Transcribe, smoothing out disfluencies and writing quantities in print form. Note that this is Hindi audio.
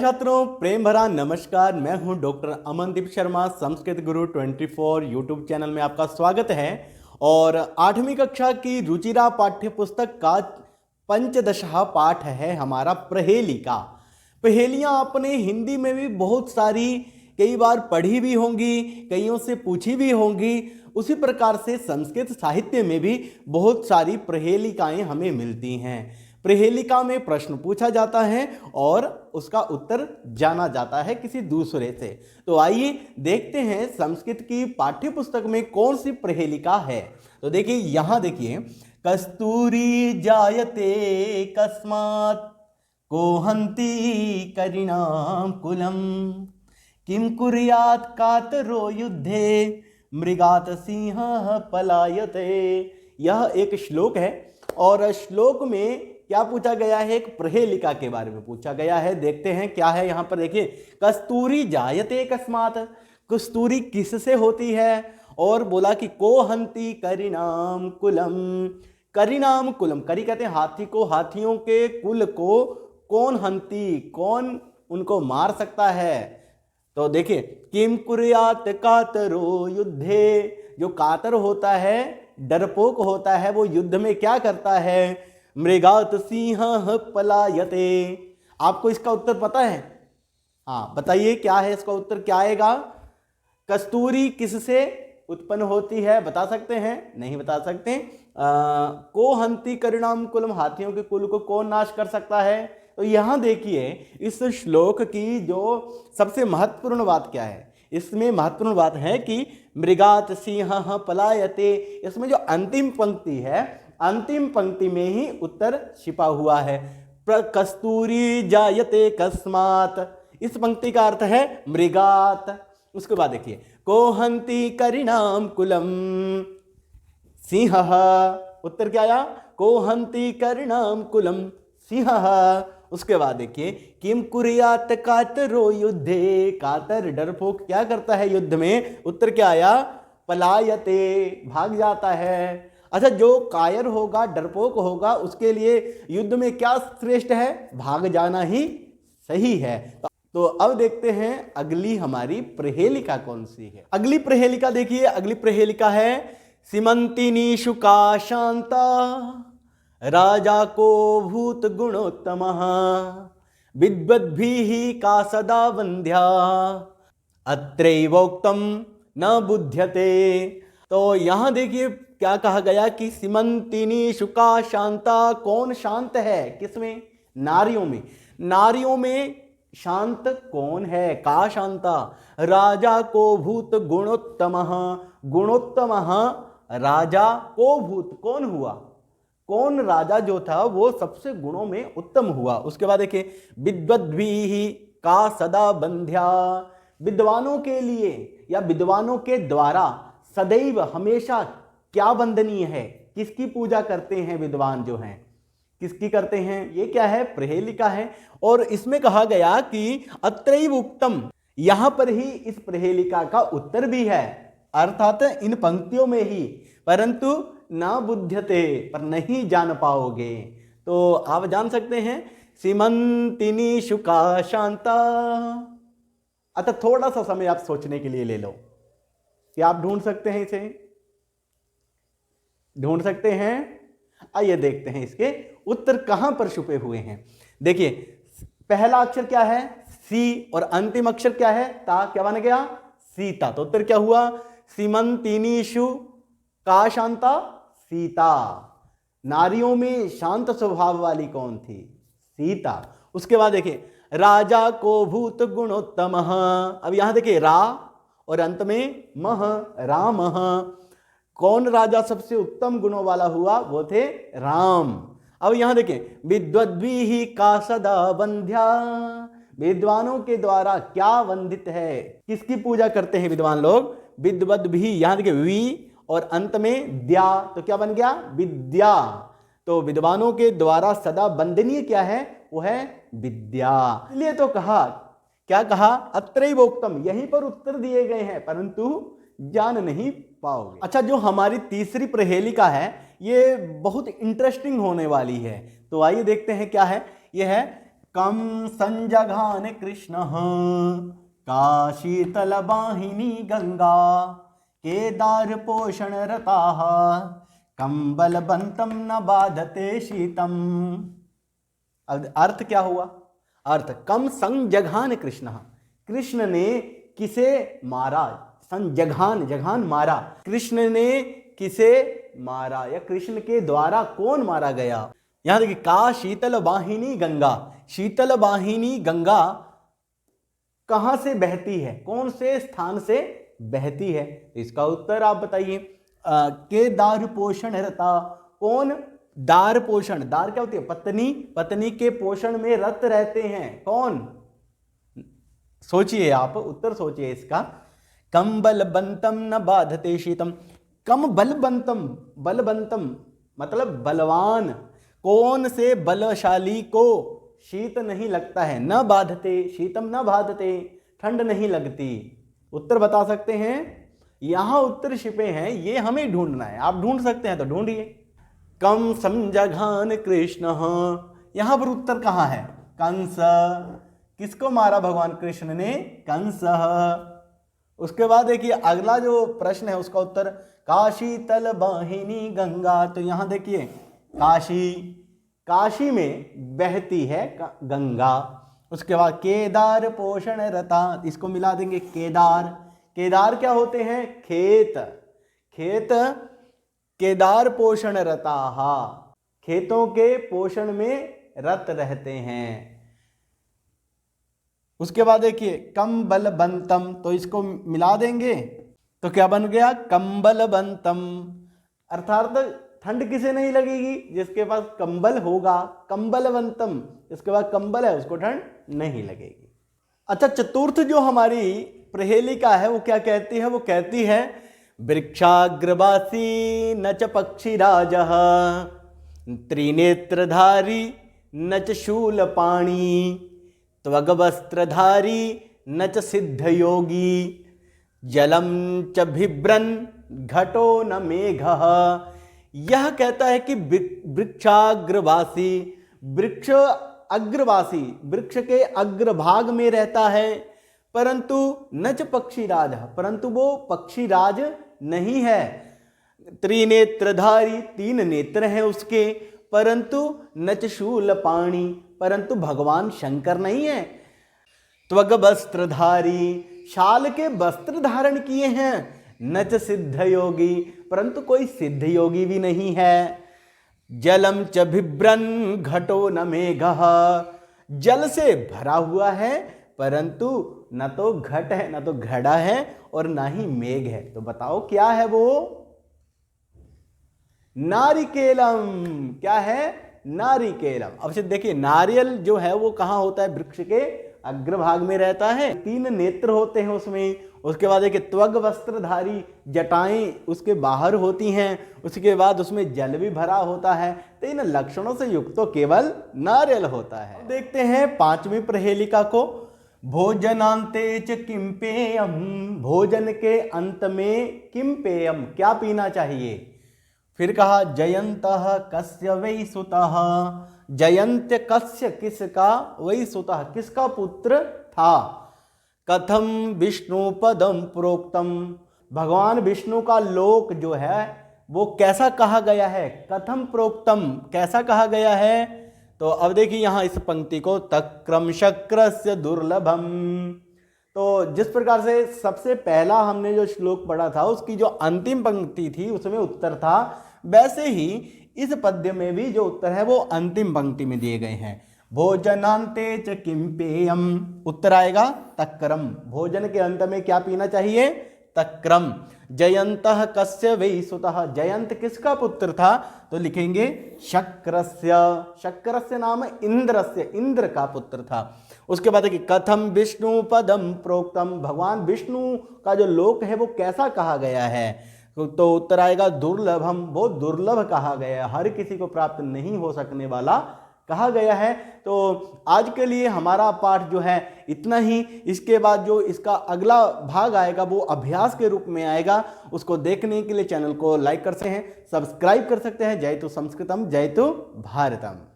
छात्रों, प्रेम भरा नमस्कार। मैं हूं डॉक्टर अमनदीप शर्मा, संस्कृत गुरु 24 यूट्यूब चैनल में आपका स्वागत है। और 8वीं कक्षा की रुचिरा पाठ्य पुस्तक का पंचदशः पाठ है हमारा प्रहेलिका। पहेलियां आपने हिंदी में भी बहुत सारी कई बार पढ़ी भी होंगी, कईयों से पूछी भी होंगी। उसी प्रकार से संस्कृत साहित्य में भी बहुत सारी प्रहेलिकाएं हमें मिलती हैं। प्रहेलिका में प्रश्न पूछा जाता है और उसका उत्तर जाना जाता है किसी दूसरे से। तो आइए देखते हैं संस्कृत की पाठ्य पुस्तक में कौन सी प्रहेलिका है। तो देखिए, यहां देखिए, कस्तूरी जायते कस्मात् कोहंती करिणाम कुलम किम कुर्यात् कातरो युद्धे मृगात सिंह पलायते। यह एक श्लोक है और श्लोक में क्या पूछा गया है? एक प्रहेलिका के बारे में पूछा गया है। देखते हैं क्या है यहाँ पर। देखिए, कस्तूरी जायते कस्मात्, कस्तूरी किससे होती है? और बोला कि कोहंती करिणाम कुलम। करिणाम कुलम, करी कहते हैं हाथी को, हाथियों के कुल को कौन हंती, कौन उनको मार सकता है? तो देखिए, किम कुर्यात कातरो युद्धे, जो कातर होता है, डरपोक होता है, वो युद्ध में क्या करता है? मृगात सिंह पलायते। आपको इसका उत्तर पता है? हाँ, बताइए क्या है इसका उत्तर, क्या आएगा? कस्तूरी किससे उत्पन्न होती है, बता सकते हैं? नहीं बता सकते। को हंती करिणाम कुलम, हाथियों के कुल को कौन नाश कर सकता है? तो यहां देखिए, इस श्लोक की जो सबसे महत्वपूर्ण बात क्या है? इसमें महत्वपूर्ण बात है कि मृगात सिंह पलायते। इसमें जो अंतिम पंक्ति है, अंतिम पंक्ति में ही उत्तर छिपा हुआ है। कस्तूरी जायते कस्मात्, इस पंक्ति का अर्थ है मृगात। उसके बाद देखिए, कोहंती करिणाम कुलम सिंह, उत्तर क्या आया? कोहंती करिणाम कुलम सिंह। उसके बाद देखिए, किम कुर्यात कातरो युद्धे, कातर डरपोक क्या करता है युद्ध में? उत्तर क्या आया? पलायते, भाग जाता है। अच्छा, जो कायर होगा, डरपोक होगा, उसके लिए युद्ध में क्या श्रेष्ठ है? भाग जाना ही सही है। तो अब देखते हैं अगली हमारी प्रहेलिका कौन सी है। अगली प्रहेलिका देखिए, अगली प्रहेलिका है सीमंतिनी शुका शांता राजा को भूत गुणोत्तमः विद्वद्भिः का सदा वंद्या अत्रैवोक्तम न बुध्यते। तो यहां देखिए क्या कहा गया कि सीमंतिनी शुका शांता, कौन शांत है? किसमें? नारियों में। नारियों में शांत कौन है? का शांता। राजा को भूत गुणोत्तमः, गुणोत्तमः राजा को भूत, कौन हुआ? कौन राजा जो था वो सबसे गुणों में उत्तम हुआ। उसके बाद देखिए, विद्वद्भिः का सदा बंध्या, विद्वानों के लिए या विद्वानों के द्वारा सदैव हमेशा क्या वंदनीय है? किसकी पूजा करते हैं विद्वान जो हैं? किसकी करते हैं? ये क्या है? प्रहेलिका है। और इसमें कहा गया कि अत्रैव उक्तम, यहां पर ही इस प्रहेलिका का उत्तर भी है, अर्थात इन पंक्तियों में ही, परंतु ना बुध्यते, पर नहीं जान पाओगे। तो आप जान सकते हैं, सीमंतिनी शुका शांता। अतः थोड़ा सा समय आप सोचने के लिए ले लो। क्या आप ढूंढ सकते हैं इसे? ढूंढ सकते हैं? आइए देखते हैं इसके उत्तर कहां पर छुपे हुए हैं। देखिए, पहला अक्षर क्या है? सी, और अंतिम अक्षर क्या है? ता। क्या बन गया? सीता। तो उत्तर क्या हुआ? सीमंतिनीषु का शांता, सीता। नारियों में शांत स्वभाव वाली कौन थी? सीता। उसके बाद देखिए, राजा को भूत गुणोत्तमः, अब यहां देखिए रा और अंत में मह, रामः। कौन राजा सबसे उत्तम गुणों वाला हुआ? वो थे राम। अब यहां देखिए, विद्वद्भिः का सदा वंद्या, विद्वानों के द्वारा क्या वंदित है? किसकी पूजा करते हैं विद्वान लोग? विद्वद्भिः, यहां देखिए वी और अंत में द्या, तो क्या बन गया? विद्या। तो विद्वानों के द्वारा सदा वंदनीय क्या है? वो है विद्या। इसलिए तो कहा, क्या कहा? अत्रैवोक्तम, यहीं पर उत्तर दिए गए हैं, परंतु जान नहीं पाओगे। अच्छा, जो हमारी तीसरी प्रहेलिका है ये बहुत इंटरेस्टिंग होने वाली है। तो आइए देखते हैं क्या है। यह है कम संजघान कृष्ण काशीतलवाहिनी गंगा केदार पोषण रता कंबलबंतम न बाधते शीतम। अब अर्थ क्या हुआ? अर्थ कम संजघान कृष्ण, कृष्ण ने किसे मारा? संजघान, जघान मारा, कृष्ण ने किसे मारा या कृष्ण के द्वारा कौन मारा गया? यहां देखिए का शीतल वाहिनी गंगा, शीतल वाहिनी गंगा कहां से बहती है, कौन से स्थान से बहती है? इसका उत्तर आप बताइए। के दार पोषण रता, कौन दार पोषण, दार क्या होती है? पत्नी, पत्नी के पोषण में रत रहते हैं कौन? सोचिए आप, उत्तर सोचिए इसका। कम बलबंतम न बाधते शीतम, कम बलबंतम, बलबंतम मतलब बलवान, कौन से बलशाली को शीत नहीं लगता है? न बाधते, शीतम न बाधते, ठंड नहीं लगती। उत्तर बता सकते हैं? यहां उत्तर छिपे हैं, ये हमें ढूंढना है। आप ढूंढ सकते हैं तो ढूंढिए। कम समझघान कृष्ण, यहां पर उत्तर कहां है? कंस, किसको मारा भगवान कृष्ण ने? कंस। उसके बाद देखिए अगला जो प्रश्न है उसका उत्तर काशी तल वाहिनी गंगा। तो यहां देखिए काशी, काशी में बहती है गंगा। उसके बाद केदार पोषण रता, इसको मिला देंगे केदार। केदार क्या होते हैं? खेत, खेत केदार पोषण रता, खेतों के पोषण में रत रहते हैं। उसके बाद देखिए कंबल बंतम, तो इसको मिला देंगे तो क्या बन गया? कंबल बंतम। अर्थात ठंड किसे नहीं लगेगी? जिसके पास कंबल होगा। कंबल बंतम, जिसके पास कंबल है उसको ठंड नहीं लगेगी। अच्छा, चतुर्थ जो हमारी प्रहेलिका है वो क्या कहती है? वो कहती है वृक्षाग्रवासी न च पक्षीराजः त्रिनेत्रधारी न च शूलपाणी त्वगवस्त्रधारी न च सिद्धयोगी जलम च बिभ्रन् घटो न मेघः। यह कहता है कि वृक्षाग्रवासी, वृक्ष अग्रवासी, वृक्ष के अग्रभाग में रहता है, परंतु न च पक्षीराज, परंतु वो पक्षीराज नहीं है। त्रिनेत्रधारी, तीन नेत्र हैं उसके, परंतु न च शूलपाणी, परंतु भगवान शंकर नहीं है। त्वग वस्त्रधारी, शाल के वस्त्र धारण किए हैं। न च सिद्ध योगी, परंतु कोई सिद्ध योगी भी नहीं है। जलम च बिभ्रन् घटो न मेघः, जल से भरा हुआ है परंतु न तो घट है, न तो घड़ा है और ना ही मेघ है। तो बताओ क्या है वो? नारिकेलम। क्या है? नारिकेलम। अब से देखिए नारियल जो है वो कहां होता है? वृक्ष के अग्रभाग में रहता है, तीन नेत्र होते हैं उसमें। उसके बाद देखिए त्वग वस्त्रधारी, जटाएं उसके बाहर होती हैं। उसके बाद उसमें जल भी भरा होता है। तो इन लक्षणों से युक्त तो केवल नारियल होता है। देखते हैं पांचवी प्रहेलिका को। भोजनांते च किम पेयम, भोजन के अंत में किम पेयम, क्या पीना चाहिए? फिर कहा जयंतः कस्य वै सुतः, जयंत कस्य किसका, वै सुतः किसका पुत्र था। कथम विष्णु पदम प्रोक्तम, भगवान विष्णु का लोक जो है वो कैसा कहा गया है? कथम प्रोक्तम, कैसा कहा गया है? तो अब देखिए यहां इस पंक्ति को तक्रम शक्रस्य दुर्लभम। तो जिस प्रकार से सबसे पहला हमने जो श्लोक पढ़ा था उसकी जो अंतिम पंक्ति थी उसमें उत्तर था, वैसे ही इस पद्य में भी जो उत्तर है वो अंतिम पंक्ति में दिए गए हैं। भोजनांते च किम पेयम, उत्तर आएगा तक्रम। भोजन के अंत में क्या पीना चाहिए? तक्रम। जयंतः कस्य वै सुतः, जयंत किसका पुत्र था? तो लिखेंगे शक्रस्य, शक्रस्य नाम इंद्रस्य, इंद्र का पुत्र था। उसके बाद देखिए कथम विष्णु पदम प्रोक्तम, भगवान विष्णु का जो लोक है वो कैसा कहा गया है? तो उत्तर आएगा दुर्लभम, वो दुर्लभ कहा गया है, हर किसी को प्राप्त नहीं हो सकने वाला कहा गया है। तो आज के लिए हमारा पाठ जो है इतना ही। इसके बाद जो इसका अगला भाग आएगा वो अभ्यास के रूप में आएगा। उसको देखने के लिए चैनल को लाइक कर सकते हैं, सब्सक्राइब कर सकते हैं। जय तु संस्कृतम, जय तु भारतम।